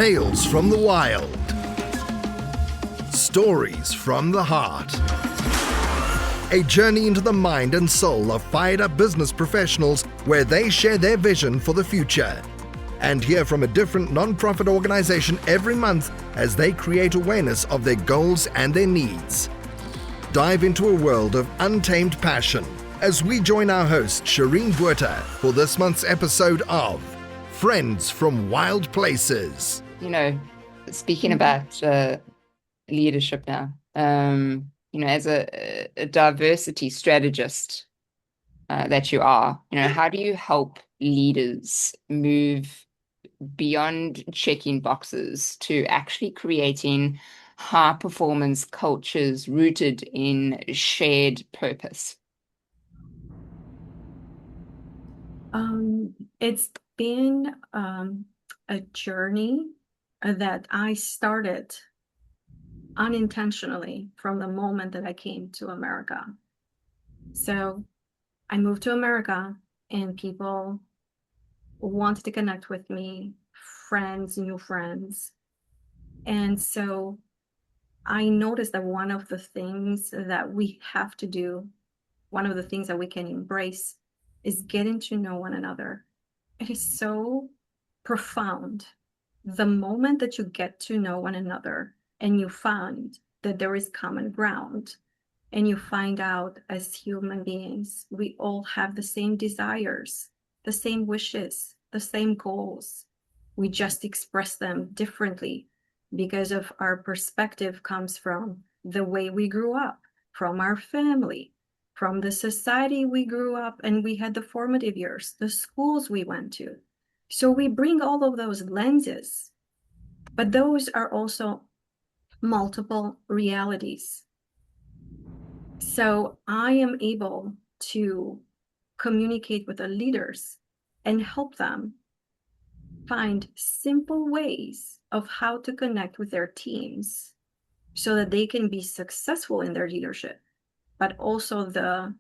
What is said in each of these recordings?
Tales from the wild. Stories from the heart. A journey into the mind and soul of fired-up business professionals where they share their vision for the future. And hear from a different non-profit organization every month as they create awareness of their goals and their needs. Dive into a world of untamed passion as we join our host, Shireen Buerta, for this month's episode of Friends from Wild Places. You know, speaking about leadership now, as a diversity strategist that you are, how do you help leaders move beyond checking boxes to actually creating high performance cultures rooted in shared purpose? It's been a journey that I started unintentionally from the moment that I came to America. So I moved to America and people wanted to connect with me, friends, new friends. And so I noticed that one of the things that we have to do, one of the things that we can embrace is getting to know one another. It is so profound. The moment that you get to know one another and you find that there is common ground, and you find out as human beings, we all have the same desires, the same wishes, the same goals. We just express them differently because of our perspective comes from the way we grew up, from our family, from the society we grew up and we had the formative years, the schools we went to. So we bring all of those lenses, but those are also multiple realities. So I am able to communicate with the leaders and help them find simple ways of how to connect with their teams so that they can be successful in their leadership, but also the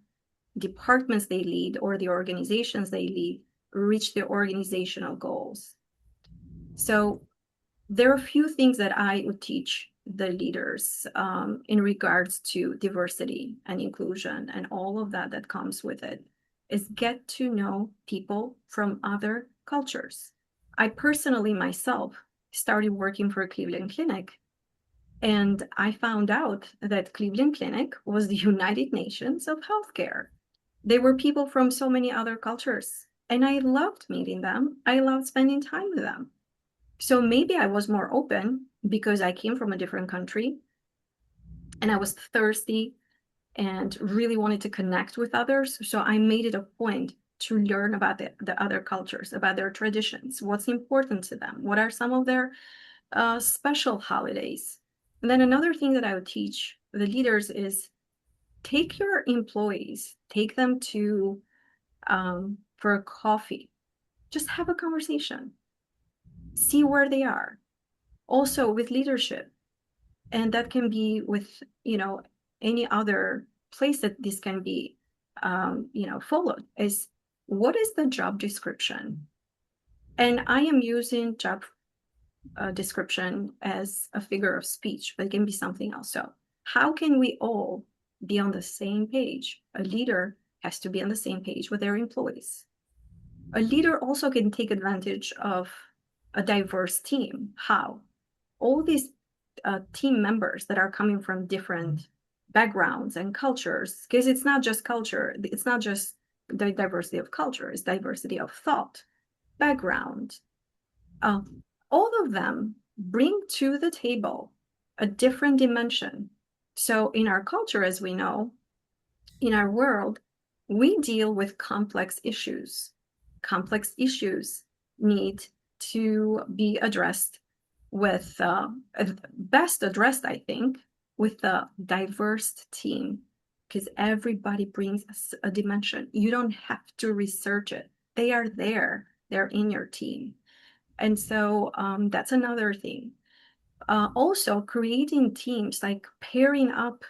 departments they lead or the organizations they lead reach their organizational goals. So there are a few things that I would teach the leaders in regards to diversity and inclusion and all of that comes with it, is get to know people from other cultures. I personally myself started working for Cleveland Clinic, and I found out that Cleveland Clinic was the United Nations of healthcare. They were people from so many other cultures, and I loved meeting them. I loved spending time with them. So maybe I was more open because I came from a different country and I was thirsty and really wanted to connect with others. So I made it a point to learn about the other cultures, about their traditions, what's important to them, what are some of their special holidays. And then another thing that I would teach the leaders is take your employees, take them to for a coffee, just have a conversation. See where they are. Also with leadership, and that can be with any other place that this can be followed, is what is the job description? And I am using job description as a figure of speech, but it can be something else. So how can we all be on the same page? A leader has to be on the same page with their employees. A leader also can take advantage of a diverse team. How? All these team members that are coming from different backgrounds and cultures, because it's not just culture, it's not just the diversity of culture, it's diversity of thought, background. All of them bring to the table a different dimension. So in our culture, as we know, in our world, we deal with complex issues. Complex issues need to be addressed with best addressed, I think, with a diverse team, because everybody brings a dimension. You don't have to research it. They are there. They're in your team. And so that's another thing. Also, creating teams, like pairing up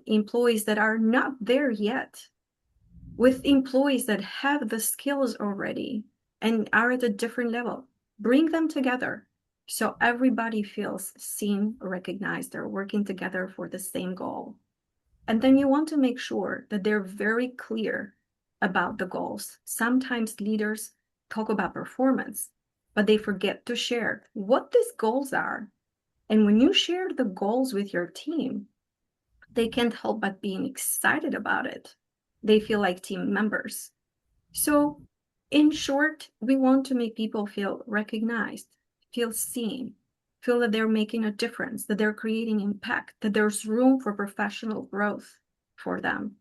employees that are not there yet with employees that have the skills already and are at a different level. Bring them together. So everybody feels seen, recognized, they're working together for the same goal. And then you want to make sure that they're very clear about the goals. Sometimes leaders talk about performance, but they forget to share what these goals are. And when you share the goals with your team, they can't help but being excited about it. They feel like team members. So, in short, we want to make people feel recognized, feel seen, feel that they're making a difference, that they're creating impact, that there's room for professional growth for them.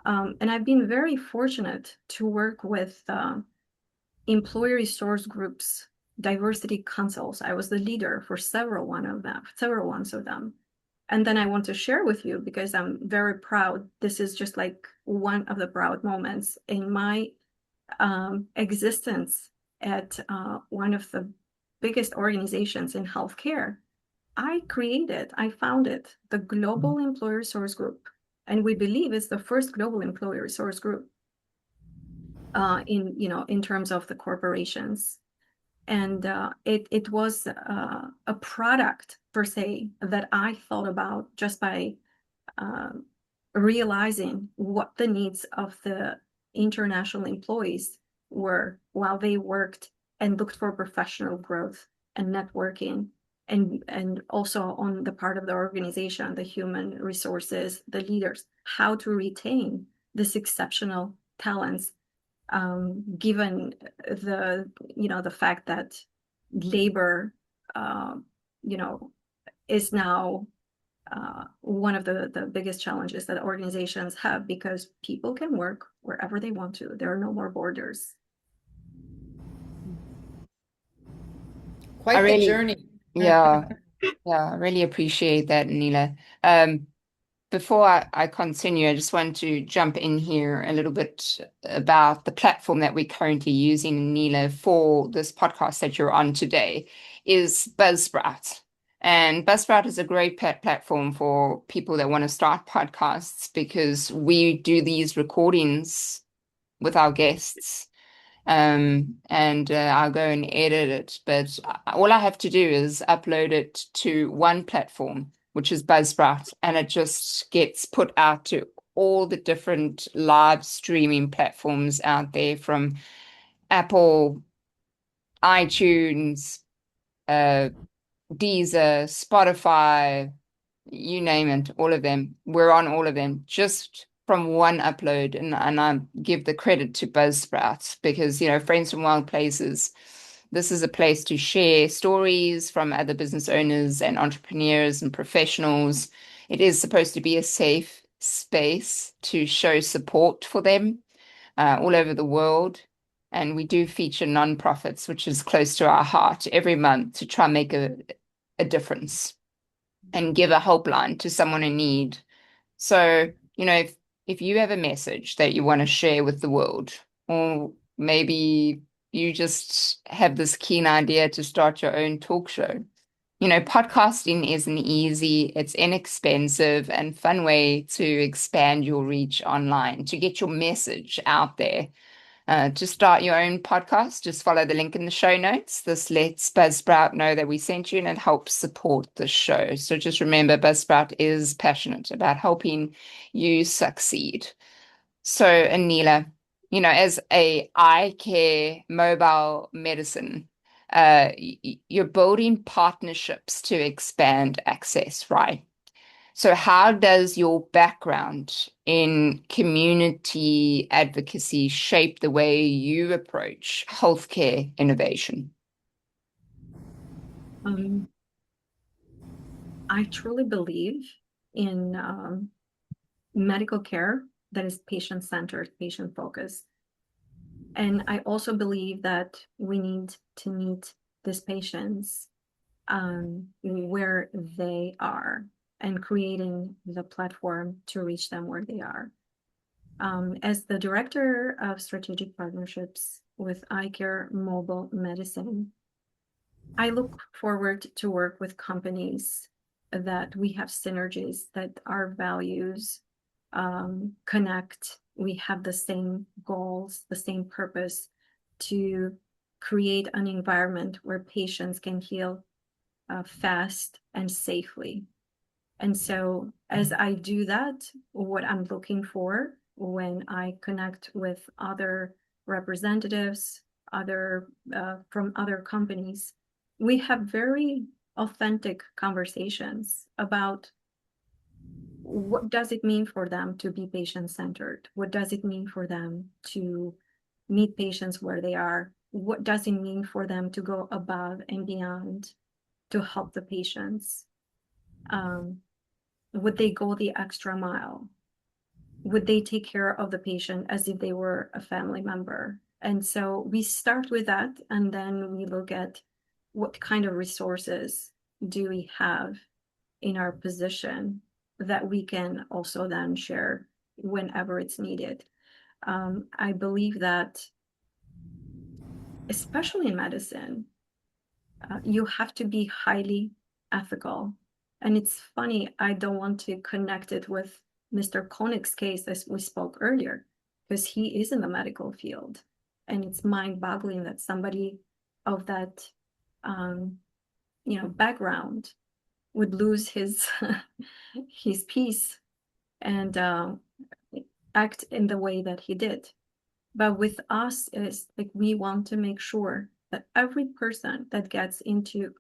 And I've been very fortunate to work with employee resource groups, diversity councils. I was the leader for several ones of them. And then I want to share with you because I'm very proud. This is just like one of the proud moments in my existence at one of the biggest organizations in healthcare. I founded the Global Employee Resource Group, and we believe it's the first global employee resource group in terms of the corporations. And it was a product per se that I thought about just by realizing what the needs of the international employees were while they worked and looked for professional growth and networking, and also on the part of the organization, the human resources, the leaders, how to retain this exceptional talents, given the fact that labor is now one of the biggest challenges that organizations have, because people can work wherever they want to. There are no more borders. Quite the journey. Yeah, I really appreciate that, Anila. Before I continue, I just want to jump in here a little bit about the platform that we're currently using, Anila, for this podcast that you're on today, is Buzzsprout. And Buzzsprout is a great platform for people that want to start podcasts, because we do these recordings with our guests. And I'll go and edit it. But all I have to do is upload it to one platform, which is Buzzsprout, and it just gets put out to all the different live streaming platforms out there, from Apple, iTunes, Deezer, Spotify, you name it, all of them. We're on all of them, just from one upload. And I give the credit to Buzzsprout, because, Friends from Wild Places, this is a place to share stories from other business owners and entrepreneurs and professionals. It is supposed to be a safe space to show support for them all over the world. And we do feature nonprofits, which is close to our heart, every month, to try and make a difference and give a helpline to someone in need. So, if you have a message that you want to share with the world, or maybe you just have this keen idea to start your own talk show, podcasting is an easy, it's inexpensive and fun way to expand your reach online, to get your message out there. To start your own podcast, just follow the link in the show notes. This lets Buzzsprout know that we sent you, and it helps support the show. So just remember, Buzzsprout is passionate about helping you succeed. So, Anila, as a iCare mobile medicine, you're building partnerships to expand access, right? So how does your background in community advocacy shape the way you approach healthcare innovation? I truly believe in medical care that is patient-centered, patient-focused. And I also believe that we need to meet these patients where they are, and creating the platform to reach them where they are. As the director of strategic partnerships with iCare Mobile Medicine, I look forward to work with companies that we have synergies, that our values connect. We have the same goals, the same purpose, to create an environment where patients can heal fast and safely. And so as I do that, what I'm looking for when I connect with other representatives, from other companies, we have very authentic conversations about what does it mean for them to be patient-centered? What does it mean for them to meet patients where they are? What does it mean for them to go above and beyond to help the patients? Would they go the extra mile? Would they take care of the patient as if they were a family member? And so we start with that, and then we look at what kind of resources do we have in our position that we can also then share whenever it's needed. I believe that, especially in medicine, you have to be highly ethical. And it's funny, I don't want to connect it with Mr. Koenig's case as we spoke earlier, because he is in the medical field. And it's mind-boggling that somebody of that background would lose his his peace and act in the way that he did. But with us, is like we want to make sure that every person that gets into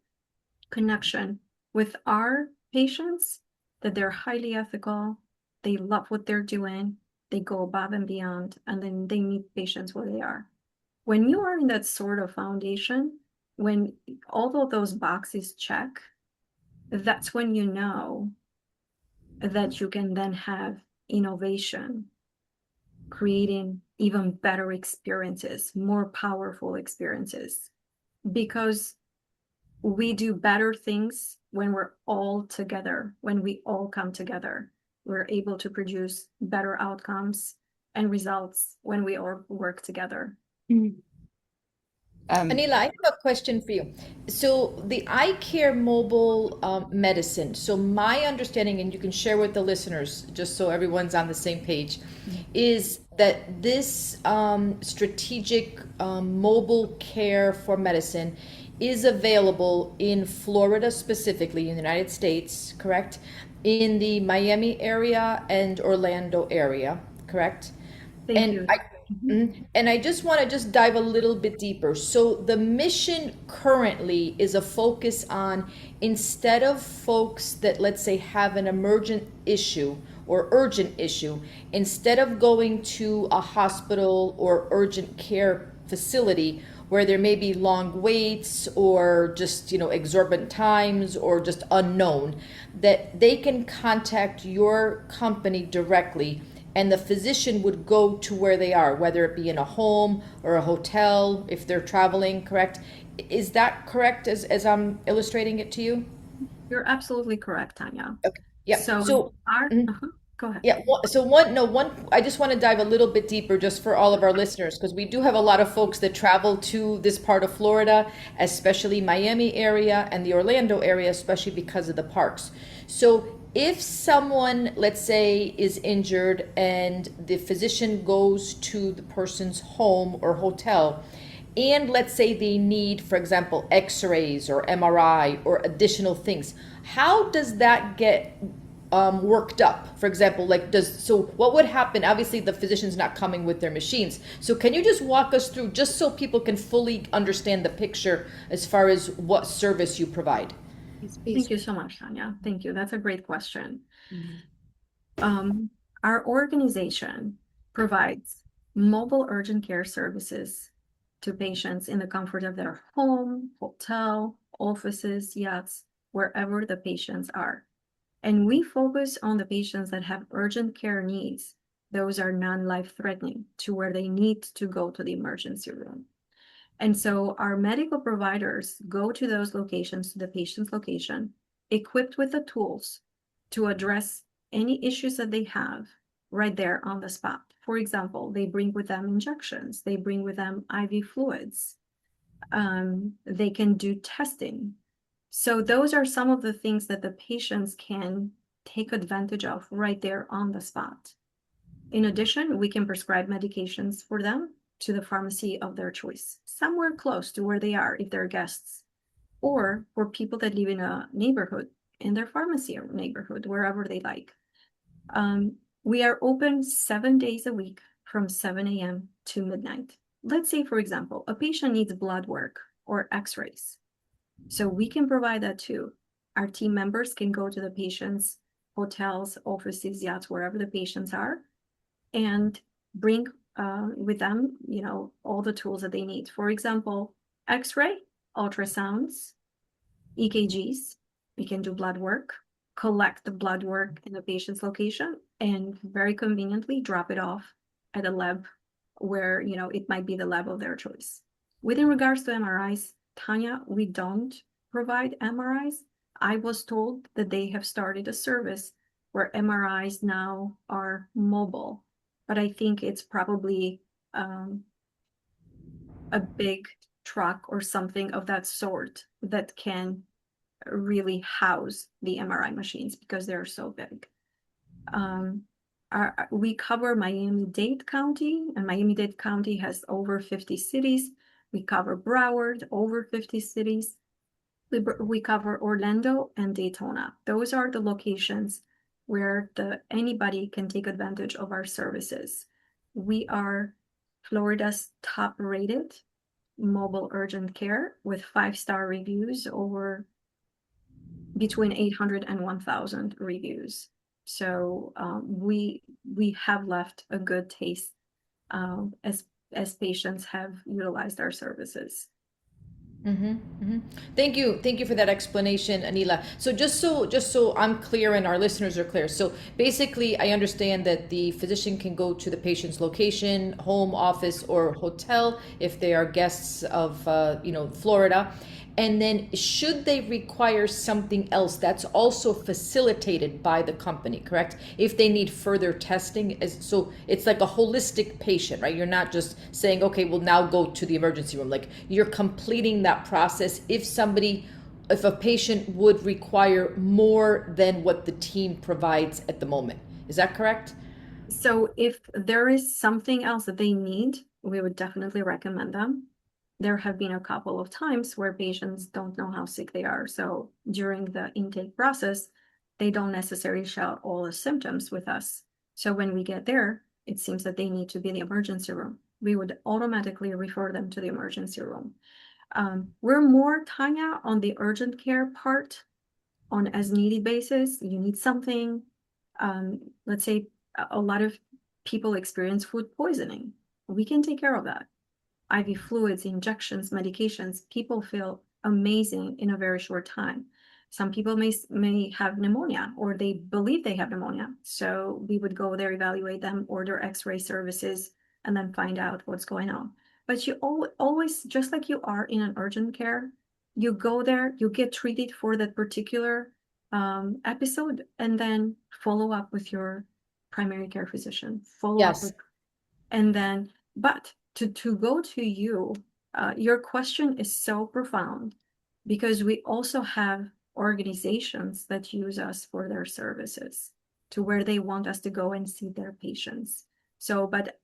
connection with our patients, that they're highly ethical, they love what they're doing, they go above and beyond, and then they meet patients where they are. When you are in that sort of foundation, when all of those boxes check, that's when you know that you can then have innovation, creating even better experiences, more powerful experiences, because we do better things when we're all together. When we all come together, we're able to produce better outcomes and results when we all work together. Anila, I have a question for you. So the iCare mobile medicine. So my understanding, and you can share with the listeners, just so everyone's on the same page, is that this strategic mobile care for medicine is available in Florida, specifically in the United States, correct? In the Miami area and Orlando area, correct? Thank you. And I just want to just dive a little bit deeper. So the mission currently is a focus on, instead of folks that, let's say, have an emergent issue or urgent issue, instead of going to a hospital or urgent care facility where there may be long waits or just, exorbitant times or just unknown, that they can contact your company directly and the physician would go to where they are, whether it be in a home or a hotel, if they're traveling, correct? Is that correct as I'm illustrating it to you? You're absolutely correct, Tanya. Okay. Yeah. So our, go ahead. Yeah. I just want to dive a little bit deeper just for all of our listeners, because we do have a lot of folks that travel to this part of Florida, especially Miami area and the Orlando area, especially because of the parks. So if someone, let's say, is injured and the physician goes to the person's home or hotel, and let's say they need, for example, x-rays or MRI or additional things, how does that get worked up? For example, what would happen? Obviously the physician's not coming with their machines. So can you just walk us through, just so people can fully understand the picture as far as what service you provide? Thank you so much, Tanya. Thank you. That's a great question. Our organization provides mobile urgent care services to patients in the comfort of their home, hotel, offices, yachts, wherever the patients are. And we focus on the patients that have urgent care needs. Those are non-life-threatening, to where they need to go to the emergency room. And so our medical providers go to those locations, to the patient's location, equipped with the tools to address any issues that they have right there on the spot. For example, they bring with them injections, they bring with them IV fluids, they can do testing. So those are some of the things that the patients can take advantage of right there on the spot. In addition, we can prescribe medications for them to the pharmacy of their choice, somewhere close to where they are if they're guests. or for people that live in a neighborhood, in their pharmacy or neighborhood, wherever they like. We are open 7 days a week from 7 a.m. to midnight. Let's say, for example, a patient needs blood work or x-rays. So we can provide that too. Our team members can go to the patient's hotels, offices, yachts, wherever the patients are, and bring with them, all the tools that they need. For example, x-ray, ultrasounds, EKGs. We can do blood work, collect the blood work in the patient's location, and very conveniently drop it off at a lab where, it might be the lab of their choice. Within regards to MRIs, Tanya, we don't provide MRIs. I was told that they have started a service where MRIs now are mobile, but I think it's probably a big truck or something of that sort that can really house the MRI machines because they're so big. We cover Miami-Dade County, and Miami-Dade County has over 50 cities. We cover Broward, over 50 cities. We cover Orlando and Daytona. Those are the locations where anybody can take advantage of our services. We are Florida's top-rated mobile urgent care with 5-star reviews, over between 800 and 1,000 reviews. So we have left a good taste as patients have utilized our services. Thank you for that explanation, Anila. So just so I'm clear and our listeners are clear. So basically, I understand that the physician can go to the patient's location, home, office, or hotel if they are guests of Florida. And then should they require something else, that's also facilitated by the company, correct? If they need further testing, so it's like a holistic patient, right? You're not just saying, okay, well, now go to the emergency room. Like, you're completing that process if a patient would require more than what the team provides at the moment. Is that correct? So if there is something else that they need, we would definitely recommend them. There have been a couple of times where patients don't know how sick they are. So during the intake process, they don't necessarily show all the symptoms with us. So when we get there, it seems that they need to be in the emergency room. We would automatically refer them to the emergency room. We're more, Tanya, on the urgent care part on as needed basis. You need something. Let's say a lot of people experience food poisoning. We can take care of that. IV fluids, injections, medications, people feel amazing in a very short time. Some people may have pneumonia, or they believe they have pneumonia. So we would go there, evaluate them, order x-ray services, and then find out what's going on. But you always, just like you are in an urgent care, you go there, you get treated for that particular episode, and then follow up with your primary care physician. But to go to you, your question is so profound, because we also have organizations that use us for their services to where they want us to go and see their patients. So, but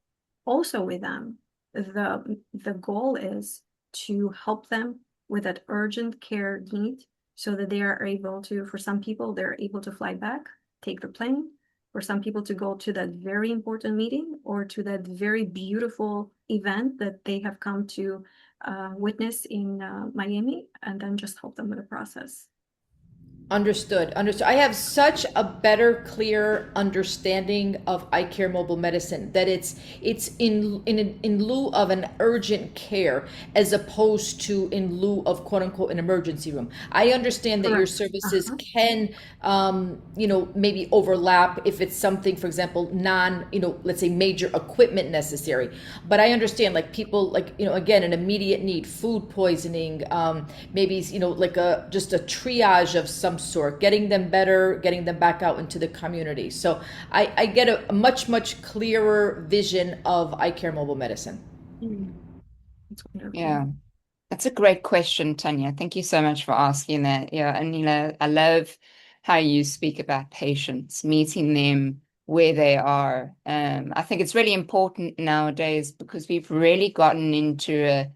also with them, the goal is to help them with that urgent care need so that they are able to, for some people, they're able to fly back, take the plane, for some people to go to that very important meeting or to that very beautiful event that they have come to witness in Miami, and then just help them with the process. Understood. I have such a better, clear understanding of iCare Mobile Medicine, that it's in lieu of an urgent care as opposed to in lieu of quote unquote an emergency room. I understand that your services can maybe overlap if it's something, for example, let's say major equipment necessary. But I understand, like, people, like, again, an immediate need, food poisoning, maybe like just a triage of some sort, getting them better, getting them back out into the community. So I get a much clearer vision of iCare Mobile Medicine. That's wonderful. Yeah, that's a great question, Tanya. Thank you so much for asking that. Yeah, Anila, I love how you speak about patients, meeting them where they are. I think it's really important nowadays because we've really gotten into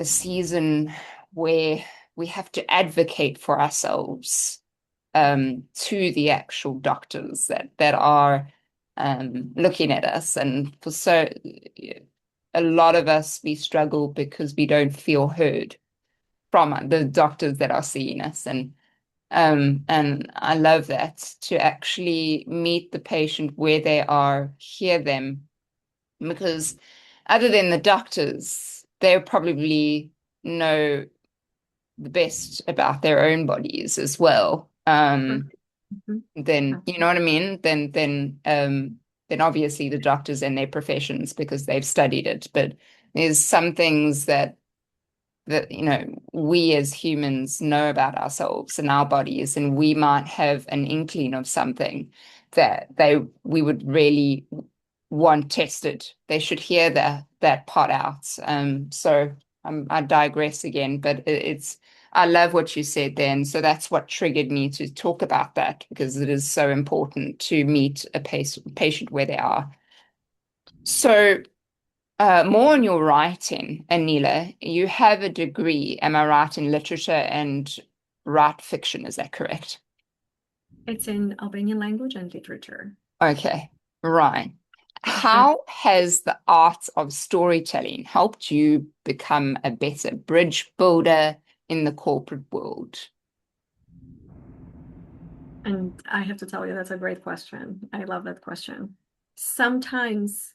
a season where we have to advocate for ourselves to the actual doctors that are looking at us. And for so a lot of us, we struggle because we don't feel heard from the doctors that are seeing us. And I love that, to actually meet the patient where they are, hear them, because other than the doctors, they probably know the best about their own bodies as well. Then, you know what I mean? Then obviously the doctors and their professions, because they've studied it. But there's some things that we as humans know about ourselves and our bodies, and we might have an inkling of something that we would really want tested. They should hear that part out. So I digress again, but I love what you said then. So that's what triggered me to talk about that, because it is so important to meet a patient where they are. So more on your writing, Anila, you have a degree, am I right, in literature and write fiction, is that correct? It's in Albanian language and literature. Okay, right. How has the art of storytelling helped you become a better bridge builder in the corporate world? And I have to tell you, that's a great question. I love that question. Sometimes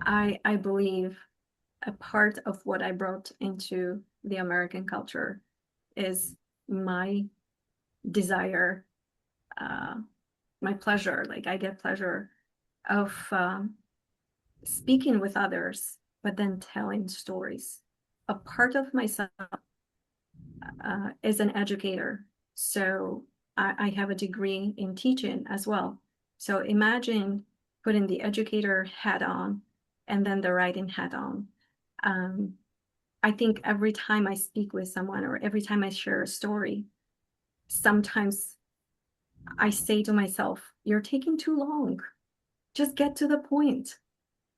I believe a part of what I brought into the American culture is my desire, my pleasure. Like, I get pleasure of speaking with others, but then telling stories. A part of myself is an educator. So I have a degree in teaching as well. So imagine putting the educator hat on and then the writing hat on. I think every time I speak with someone or every time I share a story, sometimes I say to myself, you're taking too long. Just get to the point.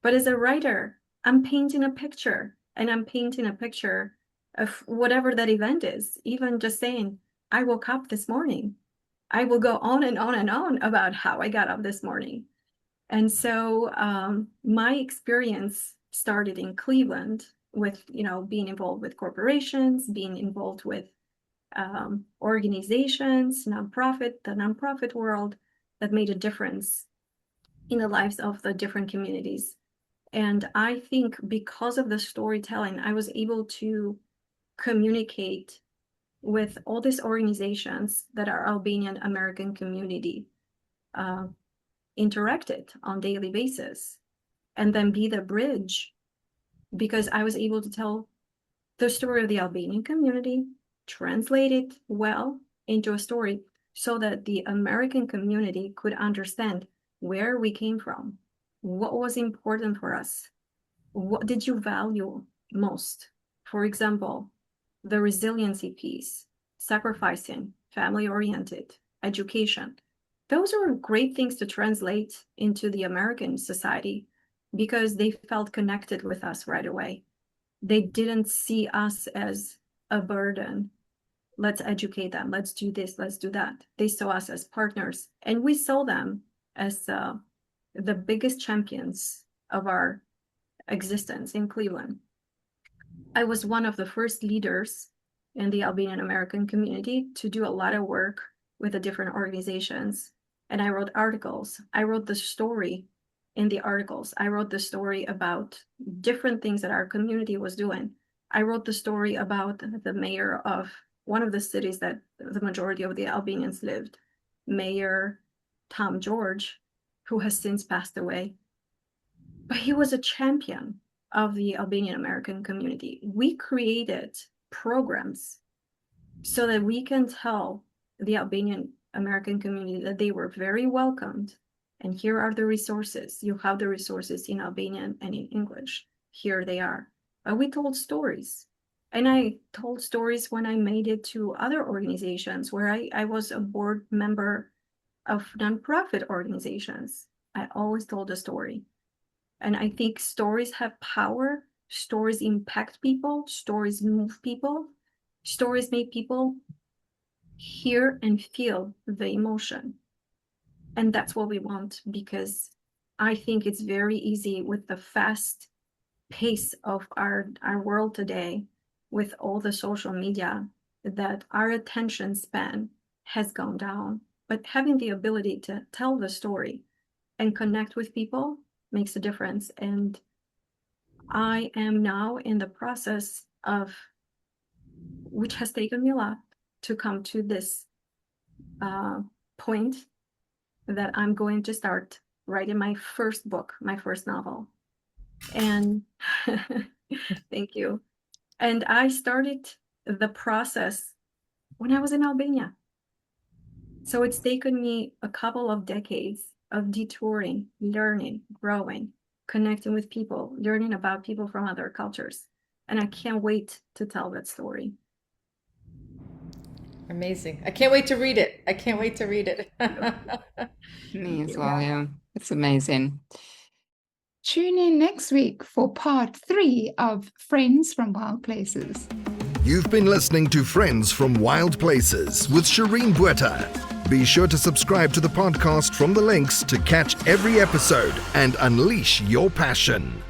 But as a writer, I'm painting a picture, and I'm painting a picture of whatever that event is. Even just saying, I woke up this morning. I will go on and on and on about how I got up this morning. And so my experience started in Cleveland with, being involved with corporations, being involved with organizations, the nonprofit world, that made a difference in the lives of the different communities. And I think because of the storytelling, I was able to communicate with all these organizations that are Albanian American community, interacted on daily basis, and then be the bridge, because I was able to tell the story of the Albanian community, translate it well into a story so that the American community could understand where we came from, what was important for us, what did you value most? For example, the resiliency piece, sacrificing, family-oriented, education. Those are great things to translate into the American society because they felt connected with us right away. They didn't see us as a burden. Let's educate them. Let's do this. Let's do that. They saw us as partners, and we saw them as the biggest champions of our existence in Cleveland. I was one of the first leaders in the Albanian American community to do a lot of work with the different organizations. And I wrote articles. I wrote the story in the articles. I wrote the story about different things that our community was doing. I wrote the story about the mayor of one of the cities that the majority of the Albanians lived, Mayor Tom George, who has since passed away. But he was a champion of the Albanian American community. We created programs so that we can tell the Albanian American community that they were very welcomed. And here are the resources. You have the resources in Albanian and in English. Here they are. But we told stories. And I told stories when I made it to other organizations where I was a board member of nonprofit organizations. I always told a story. And I think stories have power Stories impact people, stories move people, stories make people hear and feel the emotion. And that's what we want, because I think it's very easy with the fast pace of our world today, with all the social media, that our attention span has gone down. But having the ability to tell the story and connect with people makes a difference. And I am now in the process of, which has taken me a lot to come to this point, that I'm going to start writing my first book, my first novel. And thank you. And I started the process when I was in Albania. So it's taken me a couple of decades of detouring, learning, growing, connecting with people, learning about people from other cultures. And I can't wait to tell that story. Amazing. I can't wait to read it. I can't wait to read it. Me as well, yeah. It's amazing. Tune in next week for part 3 of Friends from Wild Places. You've been listening to Friends from Wild Places with Shireen Bueta. Be sure to subscribe to the podcast from the links to catch every episode and unleash your passion.